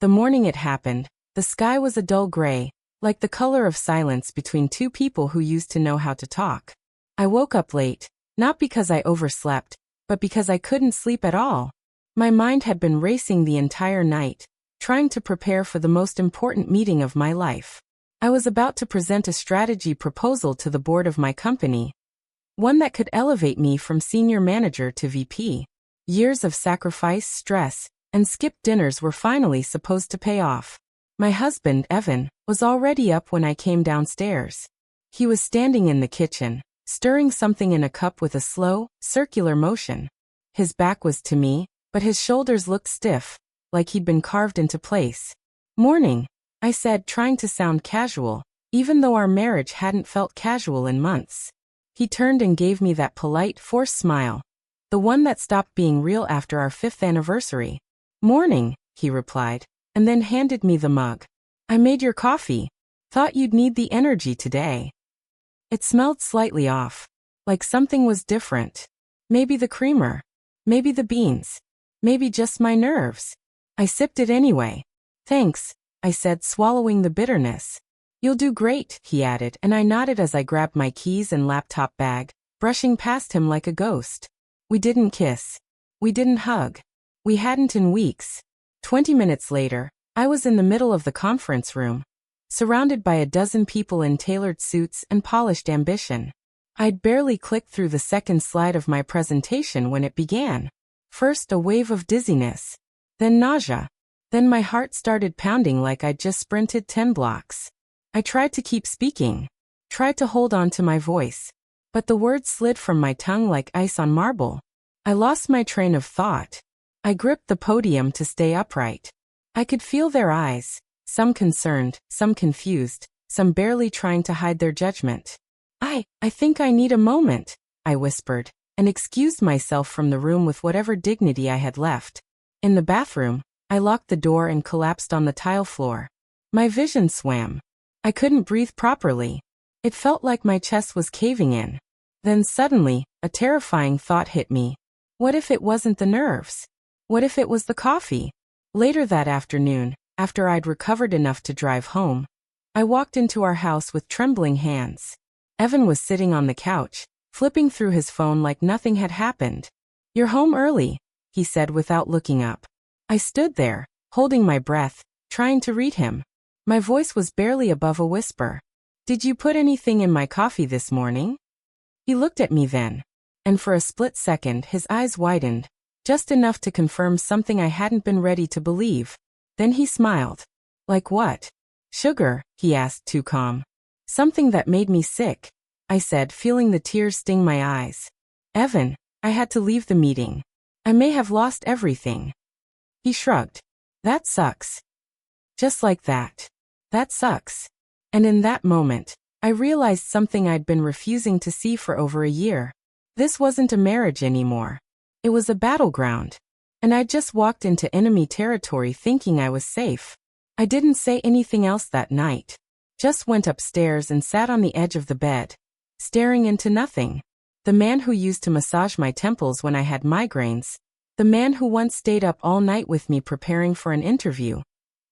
The morning it happened, the sky was a dull gray, like the color of silence between two people who used to know how to talk. I woke up late, not because I overslept, but because I couldn't sleep at all. My mind had been racing the entire night, trying to prepare for the most important meeting of my life. I was about to present a strategy proposal to the board of my company, one that could elevate me from senior manager to VP. Years of sacrifice, stress, and skipped dinners were finally supposed to pay off. My husband, Evan, was already up when I came downstairs. He was standing in the kitchen, stirring something in a cup with a slow, circular motion. His back was to me, but his shoulders looked stiff, like he'd been carved into place. "Morning," I said, trying to sound casual, even though our marriage hadn't felt casual in months. He turned and gave me that polite, forced smile, the one that stopped being real after our 5th anniversary. "Morning," he replied, and then handed me the mug. "I made your coffee. Thought you'd need the energy today." It smelled slightly off, like something was different. Maybe the creamer, maybe the beans, maybe just my nerves. I sipped it anyway. "Thanks," I said, swallowing the bitterness. "You'll do great," he added, and I nodded as I grabbed my keys and laptop bag, brushing past him like a ghost. We didn't kiss. We didn't hug. We hadn't in weeks. 20 minutes later, I was in the middle of the conference room, surrounded by a dozen people in tailored suits and polished ambition. I'd barely clicked through the second slide of my presentation when it began. First a wave of dizziness, then nausea. Then my heart started pounding like I'd just sprinted 10 blocks. I tried to keep speaking, tried to hold on to my voice, but the words slid from my tongue like ice on marble. I lost my train of thought. I gripped the podium to stay upright. I could feel their eyes, some concerned, some confused, some barely trying to hide their judgment. I think I need a moment," I whispered, and excused myself from the room with whatever dignity I had left. In the bathroom, I locked the door and collapsed on the tile floor. My vision swam. I couldn't breathe properly. It felt like my chest was caving in. Then suddenly, a terrifying thought hit me. What if it wasn't the nerves? What if it was the coffee? Later that afternoon, after I'd recovered enough to drive home, I walked into our house with trembling hands. Evan was sitting on the couch, flipping through his phone like nothing had happened. "You're home early," he said without looking up. I stood there, holding my breath, trying to read him. My voice was barely above a whisper. "Did you put anything in my coffee this morning?" He looked at me then, and for a split second his eyes widened, just enough to confirm something I hadn't been ready to believe. Then he smiled. "Like what?" "Sugar," he asked, too calm. "Something that made me sick," I said, feeling the tears sting my eyes. "Evan, I had to leave the meeting. I may have lost everything." He shrugged. "That sucks." Just like that. "That sucks." And in that moment, I realized something I'd been refusing to see for over a year. This wasn't a marriage anymore. It was a battleground. And I'd just walked into enemy territory thinking I was safe. I didn't say anything else that night. Just went upstairs and sat on the edge of the bed, staring into nothing. The man who used to massage my temples when I had migraines. The man who once stayed up all night with me preparing for an interview.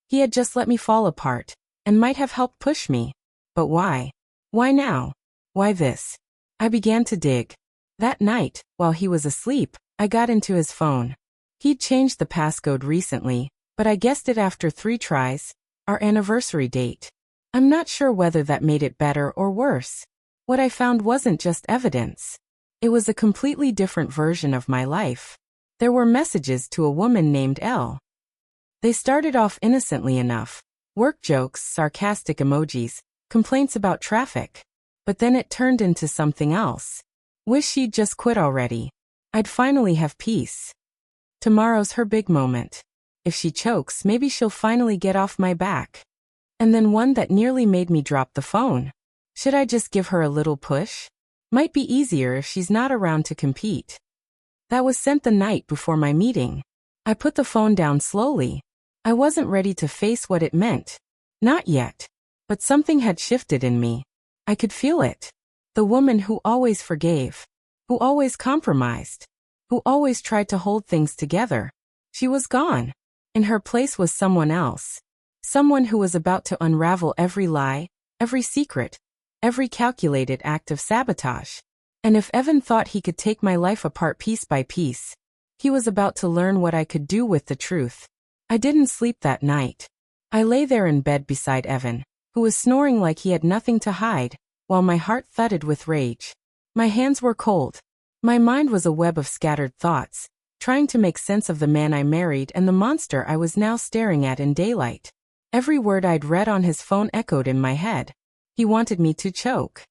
He had just let me fall apart, and might have helped push me. But why? Why now? Why this? I began to dig. That night, while he was asleep, I got into his phone. He'd changed the passcode recently, but I guessed it after 3 tries, our anniversary date. I'm not sure whether that made it better or worse. What I found wasn't just evidence. It was a completely different version of my life. There were messages to a woman named Elle. They started off innocently enough. Work jokes, sarcastic emojis, complaints about traffic. But then it turned into something else. Wish she'd just quit already. I'd finally have peace. Tomorrow's her big moment. If she chokes, maybe she'll finally get off my back. And then one that nearly made me drop the phone. Should I just give her a little push? Might be easier if she's not around to compete. That was sent the night before my meeting. I put the phone down slowly. I wasn't ready to face what it meant. Not yet. But something had shifted in me. I could feel it. The woman who always forgave, who always compromised, who always tried to hold things together. She was gone. In her place was someone else. Someone who was about to unravel every lie, every secret, every calculated act of sabotage. And if Evan thought he could take my life apart piece by piece, he was about to learn what I could do with the truth. I didn't sleep that night. I lay there in bed beside Evan, who was snoring like he had nothing to hide, while my heart thudded with rage. My hands were cold. My mind was a web of scattered thoughts, trying to make sense of the man I married and the monster I was now staring at in daylight. Every word I'd read on his phone echoed in my head. He wanted me to choke.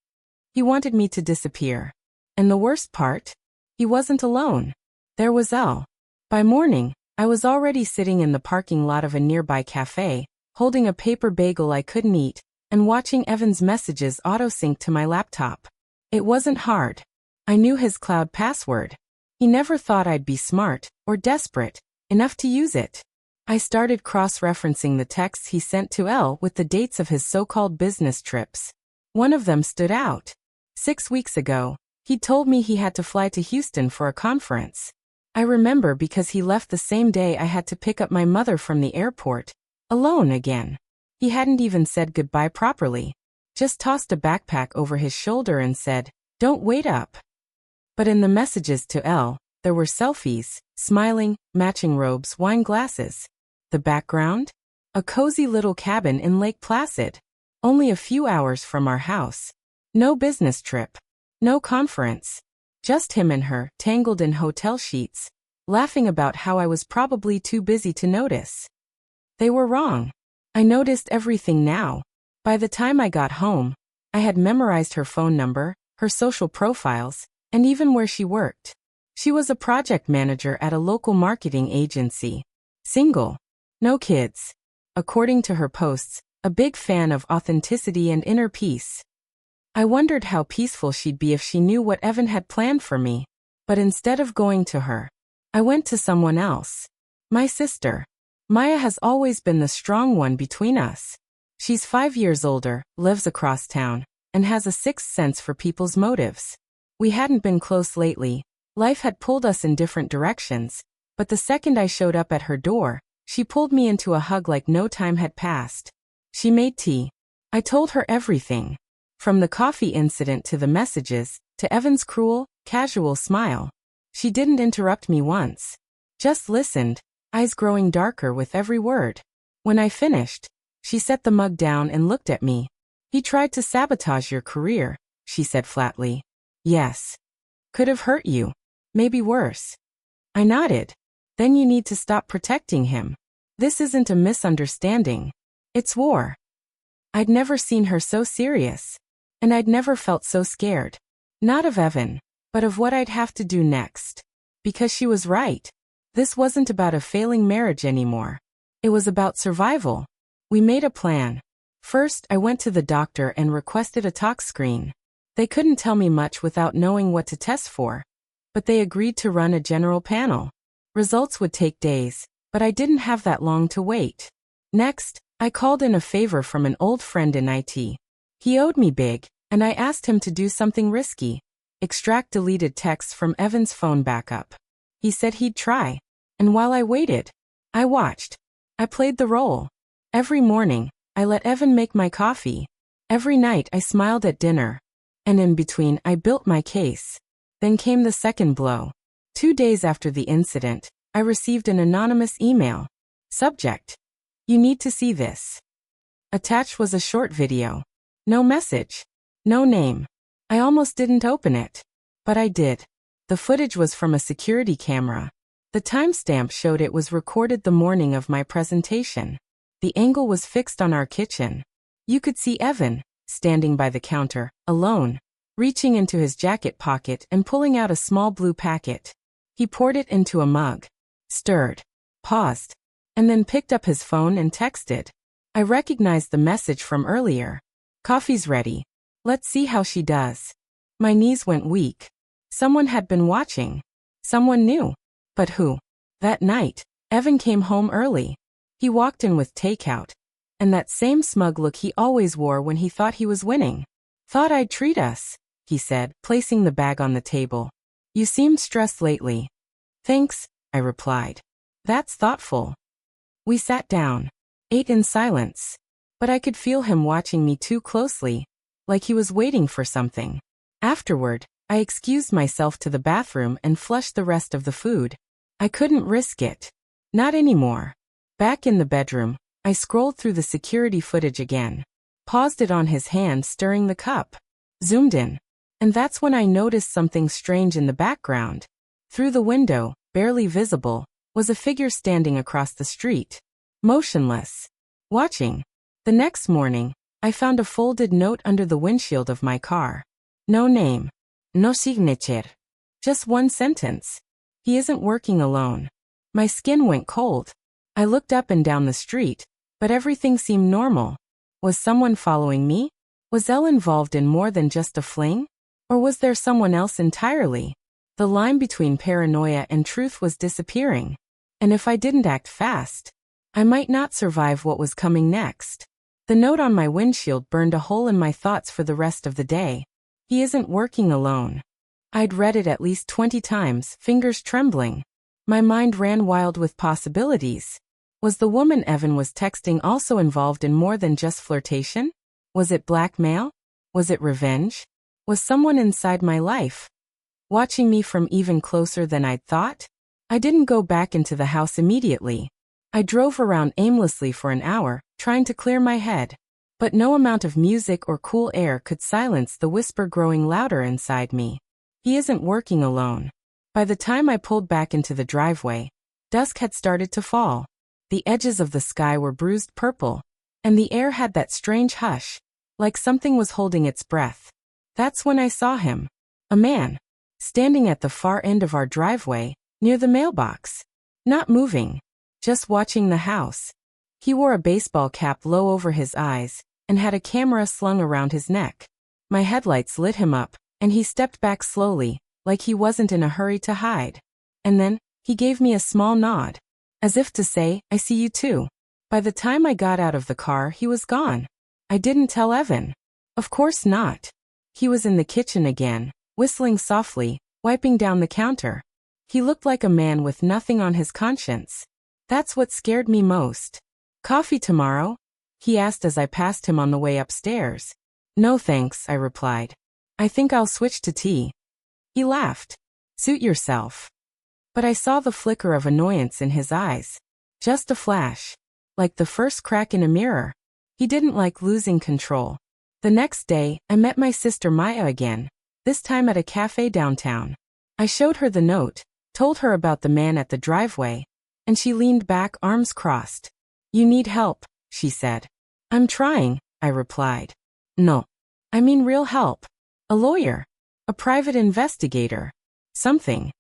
He wanted me to disappear. And the worst part? He wasn't alone. There was Elle. By morning, I was already sitting in the parking lot of a nearby cafe, holding a paper bagel I couldn't eat, and watching Evan's messages auto-sync to my laptop. It wasn't hard. I knew his cloud password. He never thought I'd be smart, or desperate, enough to use it. I started cross-referencing the texts he sent to Elle with the dates of his so-called business trips. One of them stood out. 6 weeks ago, he told me he had to fly to Houston for a conference. I remember because he left the same day I had to pick up my mother from the airport, alone again. He hadn't even said goodbye properly. Just tossed a backpack over his shoulder and said, "Don't wait up." But in the messages to Elle, there were selfies, smiling, matching robes, wine glasses. The background? A cozy little cabin in Lake Placid. Only a few hours from our house. No business trip. No conference. Just him and her, tangled in hotel sheets, laughing about how I was probably too busy to notice. They were wrong. I noticed everything now. By the time I got home, I had memorized her phone number, her social profiles, and even where she worked. She was a project manager at a local marketing agency. Single. No kids. According to her posts, a big fan of authenticity and inner peace. I wondered how peaceful she'd be if she knew what Evan had planned for me. But instead of going to her, I went to someone else. My sister. Maya has always been the strong one between us. She's 5 years older, lives across town, and has a sixth sense for people's motives. We hadn't been close lately. Life had pulled us in different directions, but the second I showed up at her door, she pulled me into a hug like no time had passed. She made tea. I told her everything. From the coffee incident to the messages, to Evan's cruel, casual smile. She didn't interrupt me once. Just listened, eyes growing darker with every word. When I finished, she set the mug down and looked at me. "He tried to sabotage your career," she said flatly. "Yes. Could have hurt you. Maybe worse." I nodded. "Then you need to stop protecting him. This isn't a misunderstanding. It's war." I'd never seen her so serious. And I'd never felt so scared. Not of Evan, but of what I'd have to do next. Because she was right. This wasn't about a failing marriage anymore. It was about survival. We made a plan. First, I went to the doctor and requested a tox screen. They couldn't tell me much without knowing what to test for. But they agreed to run a general panel. Results would take days, but I didn't have that long to wait. Next, I called in a favor from an old friend in IT. He owed me big, and I asked him to do something risky. Extract deleted texts from Evan's phone backup. He said he'd try. And while I waited, I watched. I played the role. Every morning, I let Evan make my coffee. Every night I smiled at dinner. And in between, I built my case. Then came the second blow. 2 days after the incident, I received an anonymous email. Subject: "You need to see this." Attached was a short video. No message. No name. I almost didn't open it. But I did. The footage was from a security camera. The timestamp showed it was recorded the morning of my presentation. The angle was fixed on our kitchen. You could see Evan, standing by the counter, alone, reaching into his jacket pocket and pulling out a small blue packet. He poured it into a mug, stirred, paused, and then picked up his phone and texted. I recognized the message from earlier. "Coffee's ready. Let's see how she does." My knees went weak. Someone had been watching. Someone knew. But who? That night, Evan came home early. He walked in with takeout. And that same smug look he always wore when he thought he was winning. "Thought I'd treat us," he said, placing the bag on the table. "You seemed stressed lately." "Thanks," I replied. "That's thoughtful." We sat down, ate in silence. But I could feel him watching me too closely, like he was waiting for something. Afterward, I excused myself to the bathroom and flushed the rest of the food. I couldn't risk it. Not anymore. Back in the bedroom, I scrolled through the security footage again. Paused it on his hand stirring the cup. Zoomed in. And that's when I noticed something strange in the background. Through the window, barely visible, was a figure standing across the street. Motionless. Watching. The next morning, I found a folded note under the windshield of my car. No name. No signature. Just one sentence. He isn't working alone. My skin went cold. I looked up and down the street, but everything seemed normal. Was someone following me? Was Elle involved in more than just a fling? Or was there someone else entirely? The line between paranoia and truth was disappearing. And if I didn't act fast, I might not survive what was coming next. The note on my windshield burned a hole in my thoughts for the rest of the day. He isn't working alone. I'd read it at least 20 times, fingers trembling. My mind ran wild with possibilities. Was the woman Evan was texting also involved in more than just flirtation? Was it blackmail? Was it revenge? Was someone inside my life watching me from even closer than I'd thought? I didn't go back into the house immediately. I drove around aimlessly for an hour, trying to clear my head. But no amount of music or cool air could silence the whisper growing louder inside me. He isn't working alone. By the time I pulled back into the driveway, dusk had started to fall. The edges of the sky were bruised purple, and the air had that strange hush, like something was holding its breath. That's when I saw him. A man. Standing at the far end of our driveway, near the mailbox. Not moving. Just watching the house. He wore a baseball cap low over his eyes, and had a camera slung around his neck. My headlights lit him up, and he stepped back slowly, like he wasn't in a hurry to hide. And then, he gave me a small nod. As if to say, I see you too. By the time I got out of the car, he was gone. I didn't tell Evan. Of course not. He was in the kitchen again, whistling softly, wiping down the counter. He looked like a man with nothing on his conscience. That's what scared me most. Coffee tomorrow? He asked as I passed him on the way upstairs. No thanks, I replied. I think I'll switch to tea. He laughed. Suit yourself. But I saw the flicker of annoyance in his eyes. Just a flash. Like the first crack in a mirror. He didn't like losing control. The next day, I met my sister Maya again, this time at a cafe downtown. I showed her the note, told her about the man at the driveway, and she leaned back, arms crossed. You need help, she said. I'm trying, I replied. No. I mean real help. A lawyer. A private investigator. Something.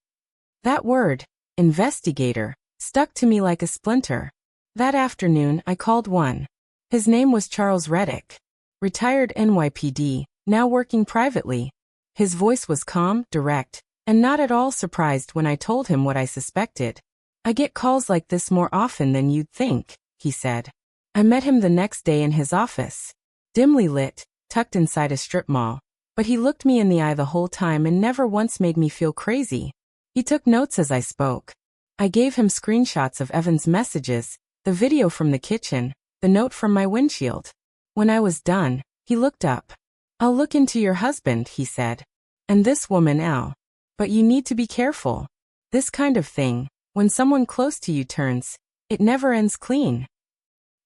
That word, investigator, stuck to me like a splinter. That afternoon, I called one. His name was Charles Reddick. Retired NYPD, now working privately. His voice was calm, direct, and not at all surprised when I told him what I suspected. I get calls like this more often than you'd think, he said. I met him the next day in his office. Dimly lit, tucked inside a strip mall. But he looked me in the eye the whole time and never once made me feel crazy. He took notes as I spoke. I gave him screenshots of Evan's messages, the video from the kitchen, the note from my windshield. When I was done, he looked up. I'll look into your husband, he said. And this woman, Elle. But you need to be careful. This kind of thing, when someone close to you turns, it never ends clean.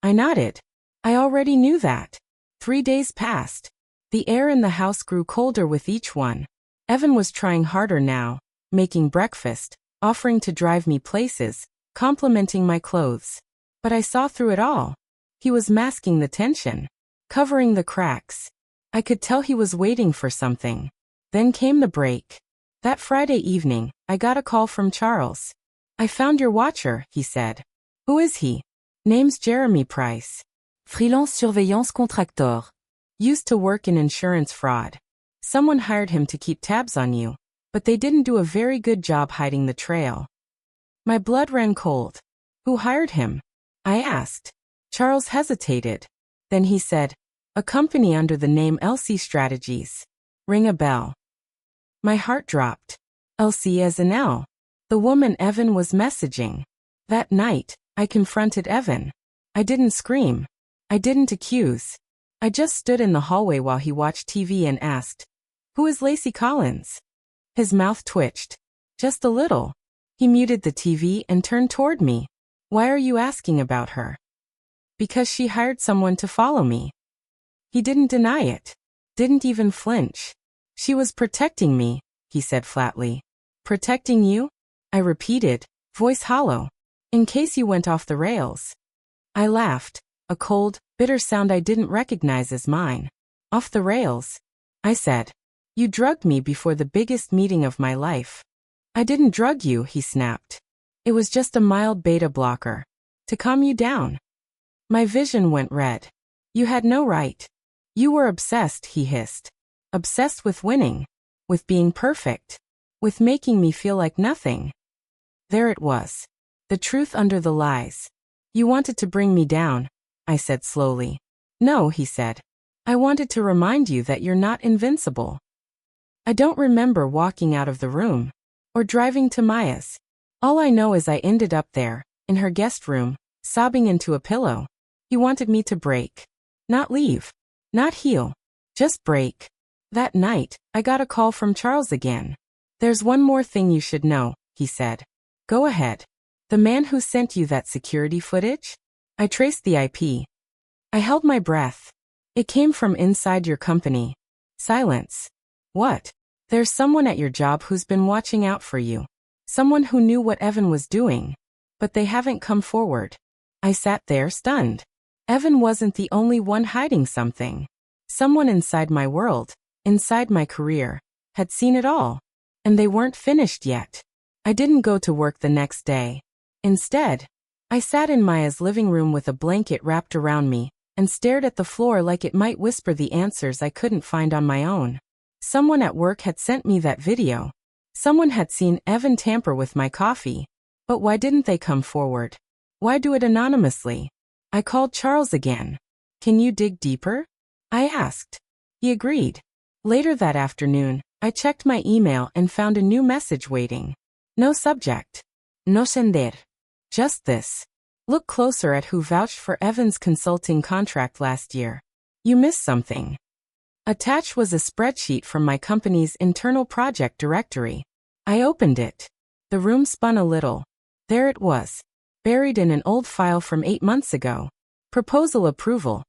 I nodded. I already knew that. 3 days passed. The air in the house grew colder with each one. Evan was trying harder now, making breakfast, offering to drive me places, complimenting my clothes. But I saw through it all. He was masking the tension, covering the cracks. I could tell he was waiting for something. Then came the break. That Friday evening, I got a call from Charles. I found your watcher, he said. Who is he? Name's Jeremy Price. Freelance surveillance contractor. Used to work in insurance fraud. Someone hired him to keep tabs on you, but they didn't do a very good job hiding the trail. My blood ran cold. Who hired him? I asked. Charles hesitated. Then he said, a company under the name LC Strategies. Ring a bell. My heart dropped. LC as in L. The woman Evan was messaging. That night, I confronted Evan. I didn't scream. I didn't accuse. I just stood in the hallway while he watched TV and asked, "Who is Lacey Collins?" His mouth twitched. Just a little. He muted the TV and turned toward me. "Why are you asking about her?" "Because she hired someone to follow me." He didn't deny it. Didn't even flinch. "She was protecting me," he said flatly. "Protecting you?" I repeated, voice hollow. "In case you went off the rails." I laughed, a cold, bitter sound I didn't recognize as mine. "Off the rails?" I said. "You drugged me before the biggest meeting of my life." "I didn't drug you," he snapped. "It was just a mild beta blocker. To calm you down." My vision went red. "You had no right. You were obsessed," he hissed. "Obsessed with winning. With being perfect. With making me feel like nothing." There it was. The truth under the lies. "You wanted to bring me down," I said slowly. "No," he said. "I wanted to remind you that you're not invincible." I don't remember walking out of the room. Or driving to Maya's. All I know is I ended up there, in her guest room, sobbing into a pillow. He wanted me to break. Not leave. Not heal. Just break. That night, I got a call from Charles again. "There's one more thing you should know," he said. "Go ahead. The man who sent you that security footage?" I traced the IP. I held my breath. "It came from inside your company." Silence. "What?" "There's someone at your job who's been watching out for you. Someone who knew what Evan was doing. But they haven't come forward." I sat there stunned. Evan wasn't the only one hiding something. Someone inside my world, inside my career, had seen it all. And they weren't finished yet. I didn't go to work the next day. Instead, I sat in Maya's living room with a blanket wrapped around me and stared at the floor like it might whisper the answers I couldn't find on my own. Someone at work had sent me that video. Someone had seen Evan tamper with my coffee. But why didn't they come forward? Why do it anonymously? I called Charles again. "Can you dig deeper?" I asked. He agreed. Later that afternoon, I checked my email and found a new message waiting. No subject. No sender. Just this. "Look closer at who vouched for Evan's consulting contract last year. You missed something." Attached was a spreadsheet from my company's internal project directory. I opened it. The room spun a little. There it was. Buried in an old file from 8 months ago. Proposal approval.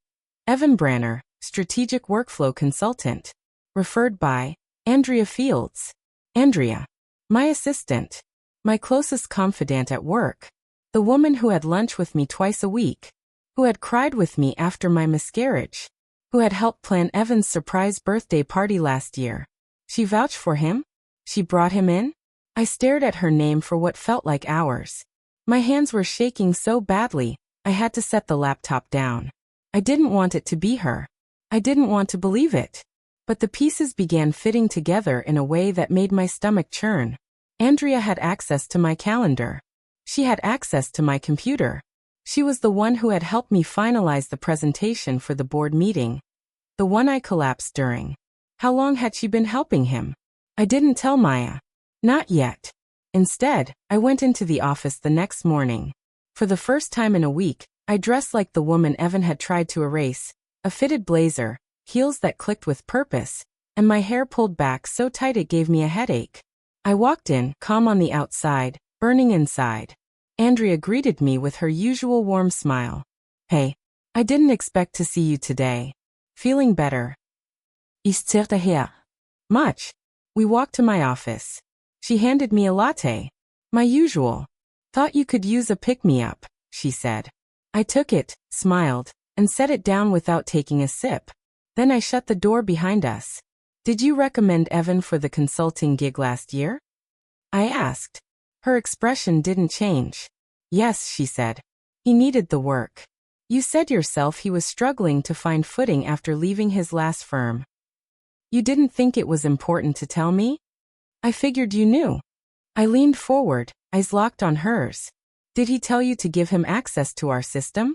Evan Branner, Strategic Workflow Consultant. Referred by Andrea Fields. Andrea. My assistant. My closest confidant at work. The woman who had lunch with me twice a week. Who had cried with me after my miscarriage. Who had helped plan Evan's surprise birthday party last year. She vouched for him? She brought him in? I stared at her name for what felt like hours. My hands were shaking so badly, I had to set the laptop down. I didn't want it to be her. I didn't want to believe it. But the pieces began fitting together in a way that made my stomach churn. Andrea had access to my calendar. She had access to my computer. She was the one who had helped me finalize the presentation for the board meeting. The one I collapsed during. How long had she been helping him? I didn't tell Maya. Not yet. Instead, I went into the office the next morning. For the first time in a week, I dressed like the woman Evan had tried to erase. A fitted blazer, heels that clicked with purpose, and my hair pulled back so tight it gave me a headache. I walked in, calm on the outside, burning inside. Andrea greeted me with her usual warm smile. "Hey, I didn't expect to see you today. Feeling better?" "Ist sehr daher." "Much." We walked to my office. She handed me a latte. "My usual." "Thought you could use a pick-me-up," she said. I took it, smiled, and set it down without taking a sip. Then I shut the door behind us. "Did you recommend Evan for the consulting gig last year?" I asked. Her expression didn't change. "Yes," she said. "He needed the work. You said yourself he was struggling to find footing after leaving his last firm. You didn't think it was important to tell me?" "I figured you knew." I leaned forward, eyes locked on hers. "Did he tell you to give him access to our system?"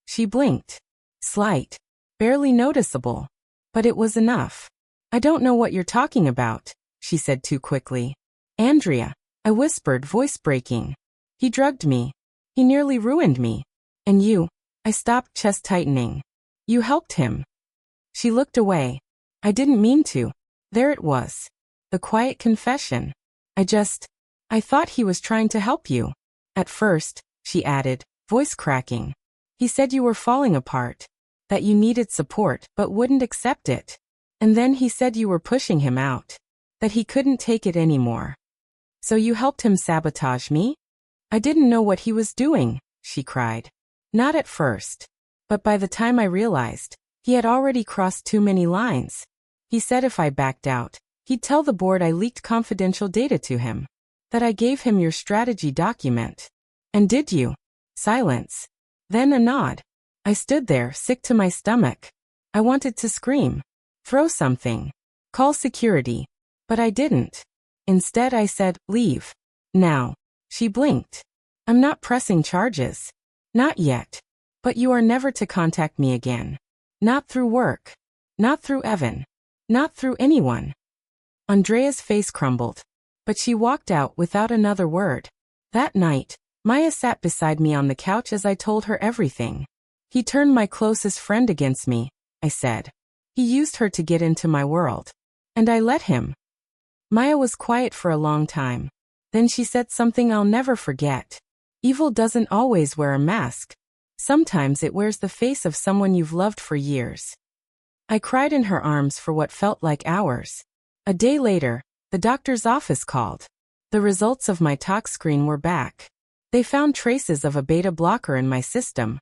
She blinked. Slight. Barely noticeable. But it was enough. "I don't know what you're talking about," she said too quickly. "Andrea," I whispered, voice breaking. "He drugged me." He nearly ruined me. And you, I stopped, chest tightening. You helped him. She looked away. I didn't mean to. There it was. The quiet confession. I thought he was trying to help you. At first, she added, voice cracking. He said you were falling apart. That you needed support but wouldn't accept it. And then he said you were pushing him out. That he couldn't take it anymore. So you helped him sabotage me? I didn't know what he was doing, she cried. Not at first. But by the time I realized, he had already crossed too many lines. He said if I backed out, he'd tell the board I leaked confidential data to him. That I gave him your strategy document. And did you? Silence. Then a nod. I stood there, sick to my stomach. I wanted to scream. Throw something. Call security. But I didn't. Instead I said, leave. Now. She blinked. I'm not pressing charges. Not yet. But you are never to contact me again. Not through work. Not through Evan. Not through anyone. Andrea's face crumbled. But she walked out without another word. That night, Maya sat beside me on the couch as I told her everything. He turned my closest friend against me, I said. He used her to get into my world. And I let him. Maya was quiet for a long time. Then she said something I'll never forget. Evil doesn't always wear a mask. Sometimes it wears the face of someone you've loved for years. I cried in her arms for what felt like hours. A day later, the doctor's office called. The results of my tox screen were back. They found traces of a beta blocker in my system.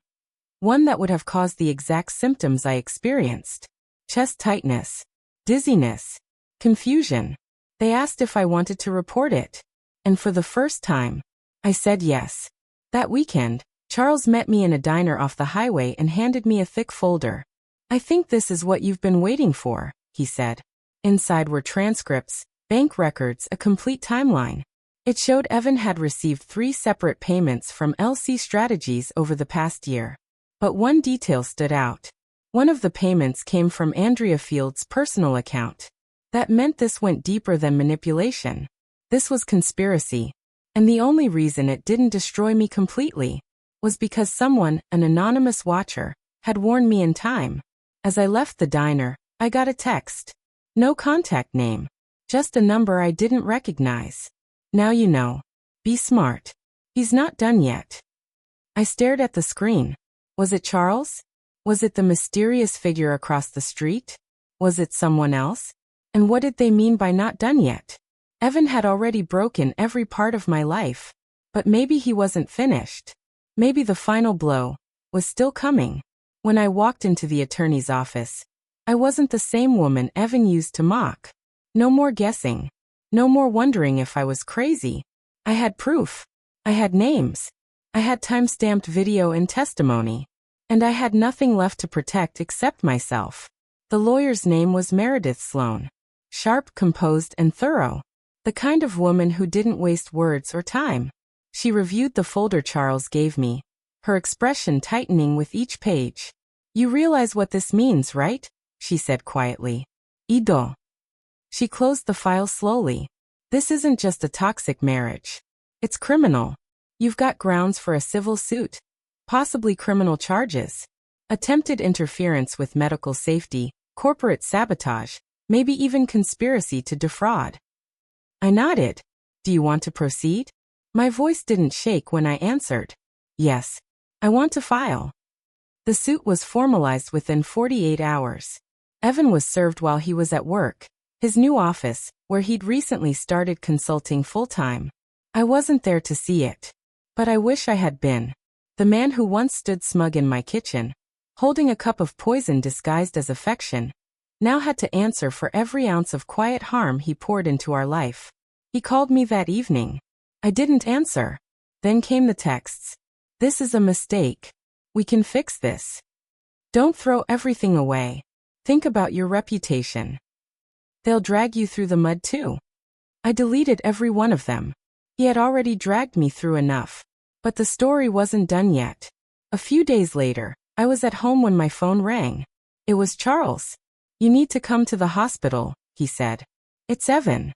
One that would have caused the exact symptoms I experienced. Chest tightness, dizziness, confusion. They asked if I wanted to report it. And for the first time, I said yes. That weekend, Charles met me in a diner off the highway and handed me a thick folder. I think this is what you've been waiting for, he said. Inside were transcripts, bank records, a complete timeline. It showed Evan had received 3 separate payments from LC Strategies over the past year. But one detail stood out. One of the payments came from Andrea Field's personal account. That meant this went deeper than manipulation. This was conspiracy. And the only reason it didn't destroy me completely was because someone, an anonymous watcher, had warned me in time. As I left the diner, I got a text. No contact name. Just a number I didn't recognize. Now you know. Be smart. He's not done yet. I stared at the screen. Was it Charles? Was it the mysterious figure across the street? Was it someone else? And what did they mean by not done yet? Evan had already broken every part of my life. But maybe he wasn't finished. Maybe the final blow was still coming. When I walked into the attorney's office, I wasn't the same woman Evan used to mock. No more guessing. No more wondering if I was crazy. I had proof. I had names. I had time-stamped video and testimony. And I had nothing left to protect except myself. The lawyer's name was Meredith Sloan. Sharp, composed, and thorough. The kind of woman who didn't waste words or time. She reviewed the folder Charles gave me, her expression tightening with each page. You realize what this means, right? She said quietly. Ido. She closed the file slowly. This isn't just a toxic marriage. It's criminal. You've got grounds for a civil suit. Possibly criminal charges. Attempted interference with medical safety, corporate sabotage, maybe even conspiracy to defraud. I nodded. Do you want to proceed? My voice didn't shake when I answered. Yes. I want to file. The suit was formalized within 48 hours. Evan was served while he was at work, his new office, where he'd recently started consulting full-time. I wasn't there to see it. But I wish I had been. The man who once stood smug in my kitchen, holding a cup of poison disguised as affection, now had to answer for every ounce of quiet harm he poured into our life. He called me that evening. I didn't answer. Then came the texts. This is a mistake. We can fix this. Don't throw everything away. Think about your reputation. They'll drag you through the mud too. I deleted every one of them. He had already dragged me through enough. But the story wasn't done yet. A few days later, I was at home when my phone rang. It was Charles. You need to come to the hospital, he said. It's Evan.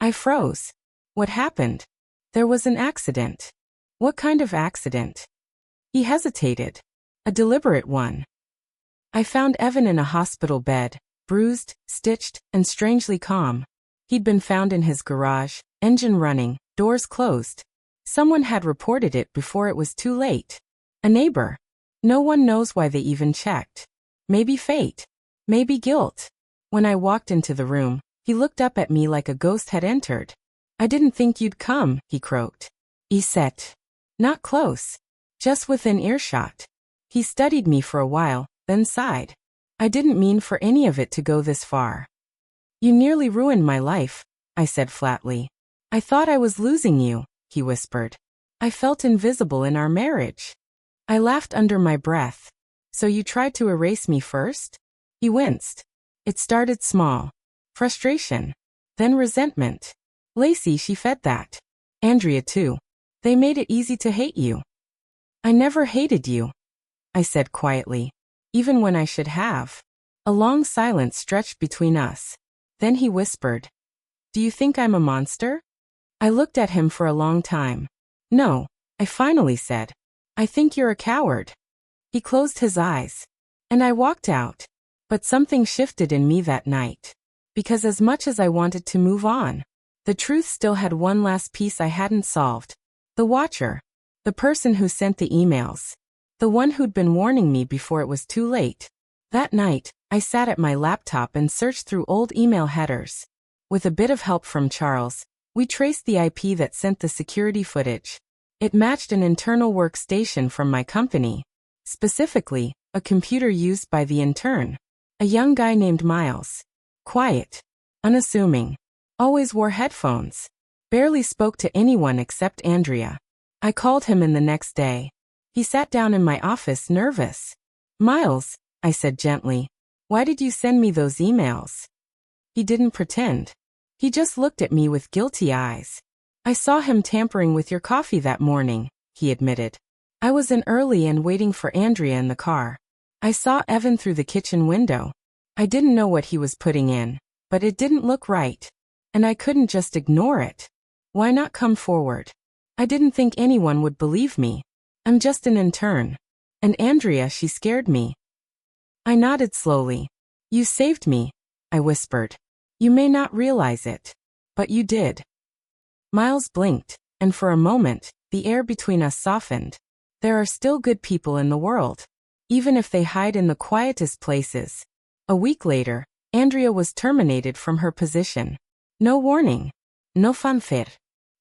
I froze. What happened? There was an accident. What kind of accident? He hesitated. A deliberate one. I found Evan in a hospital bed, bruised, stitched, and strangely calm. He'd been found in his garage, engine running, doors closed. Someone had reported it before it was too late. A neighbor. No one knows why they even checked. Maybe fate. Maybe guilt. When I walked into the room, he looked up at me like a ghost had entered. I didn't think you'd come, he croaked. Iset. Not close. Just within earshot. He studied me for a while, then sighed. I didn't mean for any of it to go this far. You nearly ruined my life, I said flatly. I thought I was losing you, he whispered. I felt invisible in our marriage. I laughed under my breath. So you tried to erase me first? He winced. It started small. Frustration. Then resentment. Lacey, she fed that. Andrea too. They made it easy to hate you. I never hated you, I said quietly, even when I should have. A long silence stretched between us. Then he whispered, Do you think I'm a monster? I looked at him for a long time. No, I finally said. I think you're a coward. He closed his eyes. And I walked out. But something shifted in me that night. Because as much as I wanted to move on, the truth still had one last piece I hadn't solved. The watcher. The person who sent the emails. The one who'd been warning me before it was too late. That night, I sat at my laptop and searched through old email headers. With a bit of help from Charles, we traced the IP that sent the security footage. It matched an internal workstation from my company. Specifically, a computer used by the intern. A young guy named Miles. Quiet. Unassuming. Always wore headphones. Barely spoke to anyone except Andrea. I called him in the next day. He sat down in my office nervous. Miles, I said gently, why did you send me those emails? He didn't pretend. He just looked at me with guilty eyes. I saw him tampering with your coffee that morning, he admitted. I was in early and waiting for Andrea in the car. I saw Evan through the kitchen window. I didn't know what he was putting in, but it didn't look right. And I couldn't just ignore it. Why not come forward? I didn't think anyone would believe me. I'm just an intern. And Andrea, she scared me. I nodded slowly. You saved me, I whispered. You may not realize it, but you did. Miles blinked, and for a moment, the air between us softened. There are still good people in the world, even if they hide in the quietest places. A week later, Andrea was terminated from her position. No warning. No fanfare.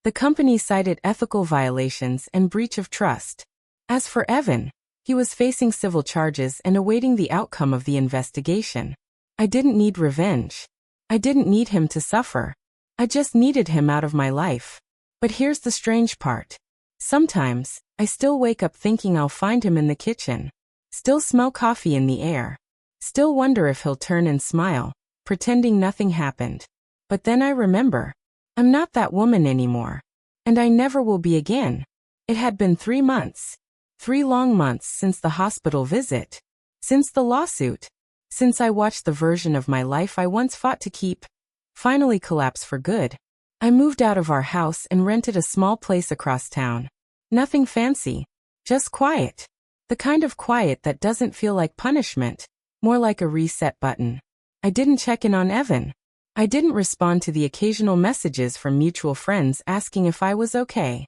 The company cited ethical violations and breach of trust. As for Evan, he was facing civil charges and awaiting the outcome of the investigation. I didn't need revenge. I didn't need him to suffer. I just needed him out of my life. But here's the strange part. Sometimes, I still wake up thinking I'll find him in the kitchen. Still smell coffee in the air. Still wonder if he'll turn and smile, pretending nothing happened. But then I remember. I'm not that woman anymore. And I never will be again. It had been 3 months. 3 long months since the hospital visit. Since the lawsuit. Since I watched the version of my life I once fought to keep finally collapse for good. I moved out of our house and rented a small place across town. Nothing fancy. Just quiet. The kind of quiet that doesn't feel like punishment. More like a reset button. I didn't check in on Evan. I didn't respond to the occasional messages from mutual friends asking if I was okay.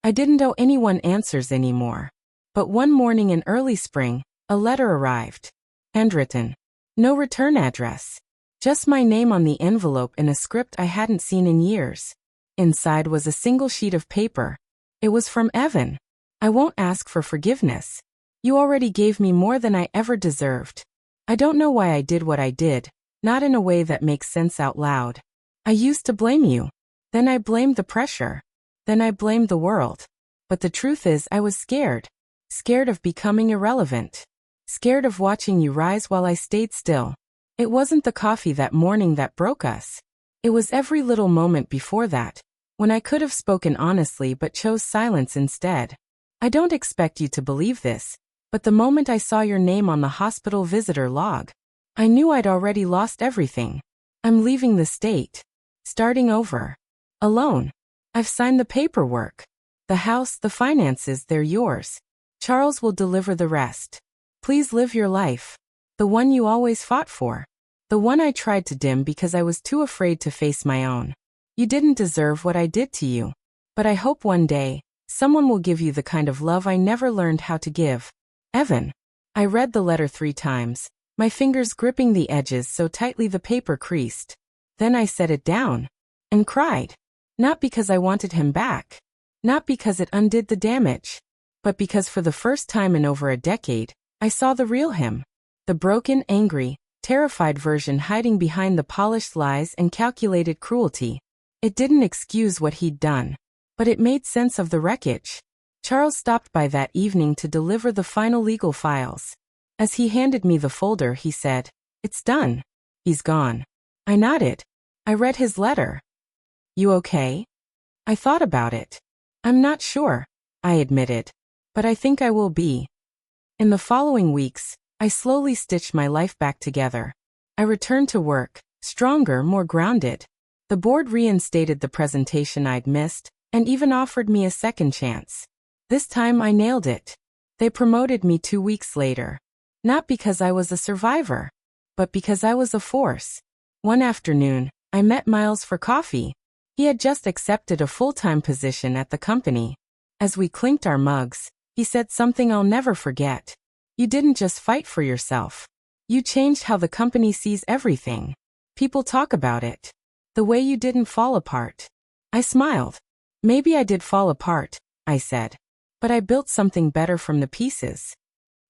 I didn't owe anyone answers anymore. But one morning in early spring, a letter arrived. Handwritten. No return address. Just my name on the envelope in a script I hadn't seen in years. Inside was a single sheet of paper. It was from Evan. I won't ask for forgiveness. You already gave me more than I ever deserved. I don't know why I did what I did. Not in a way that makes sense out loud. I used to blame you. Then I blamed the pressure. Then I blamed the world. But the truth is I was scared. Scared of becoming irrelevant. Scared of watching you rise while I stayed still. It wasn't the coffee that morning that broke us. It was every little moment before that, when I could have spoken honestly but chose silence instead. I don't expect you to believe this, but the moment I saw your name on the hospital visitor log, I knew I'd already lost everything. I'm leaving the state. Starting over. Alone. I've signed the paperwork. The house, the finances, they're yours. Charles will deliver the rest. Please live your life. The one you always fought for. The one I tried to dim because I was too afraid to face my own. You didn't deserve what I did to you. But I hope one day, someone will give you the kind of love I never learned how to give. Evan. I read the letter 3 times, my fingers gripping the edges so tightly the paper creased. Then I set it down. And cried. Not because I wanted him back. Not because it undid the damage. But because for the first time in over a decade, I saw the real him. The broken, angry, terrified version hiding behind the polished lies and calculated cruelty. It didn't excuse what he'd done. But it made sense of the wreckage. Charles stopped by that evening to deliver the final legal files. As he handed me the folder, he said, "It's done. He's gone." I nodded. I read his letter. "You okay?" I thought about it. "I'm not sure," I admitted. "But I think I will be." In the following weeks, I slowly stitched my life back together. I returned to work, stronger, more grounded. The board reinstated the presentation I'd missed, and even offered me a second chance. This time I nailed it. They promoted me 2 weeks later. Not because I was a survivor, but because I was a force. One afternoon, I met Miles for coffee. He had just accepted a full-time position at the company. As we clinked our mugs, he said something I'll never forget. "You didn't just fight for yourself. You changed how the company sees everything. People talk about it. The way you didn't fall apart." I smiled. "Maybe I did fall apart," I said. "But I built something better from the pieces."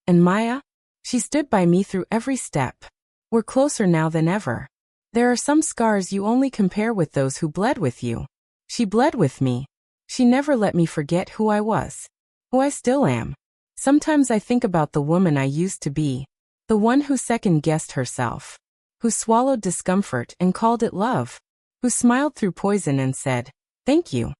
And Maya? She stood by me through every step. We're closer now than ever. There are some scars you only compare with those who bled with you. She bled with me. She never let me forget who I was. Who I still am. Sometimes I think about the woman I used to be. The one who second-guessed herself. Who swallowed discomfort and called it love. Who smiled through poison and said, "Thank you."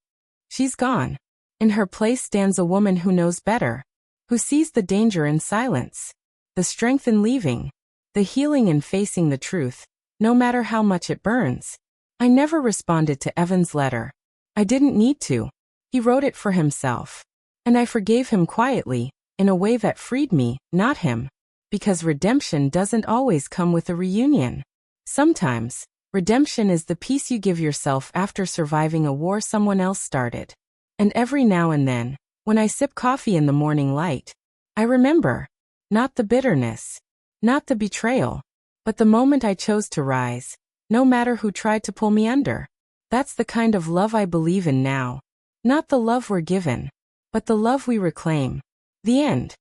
She's gone. In her place stands a woman who knows better. Who sees the danger in silence. The strength in leaving. The healing in facing the truth, no matter how much it burns. I never responded to Evan's letter. I didn't need to. He wrote it for himself. And I forgave him quietly, in a way that freed me, not him. Because redemption doesn't always come with a reunion. Sometimes, redemption is the peace you give yourself after surviving a war someone else started. And every now and then, when I sip coffee in the morning light, I remember. Not the bitterness. Not the betrayal. But the moment I chose to rise, no matter who tried to pull me under. That's the kind of love I believe in now. Not the love we're given, but the love we reclaim. The end.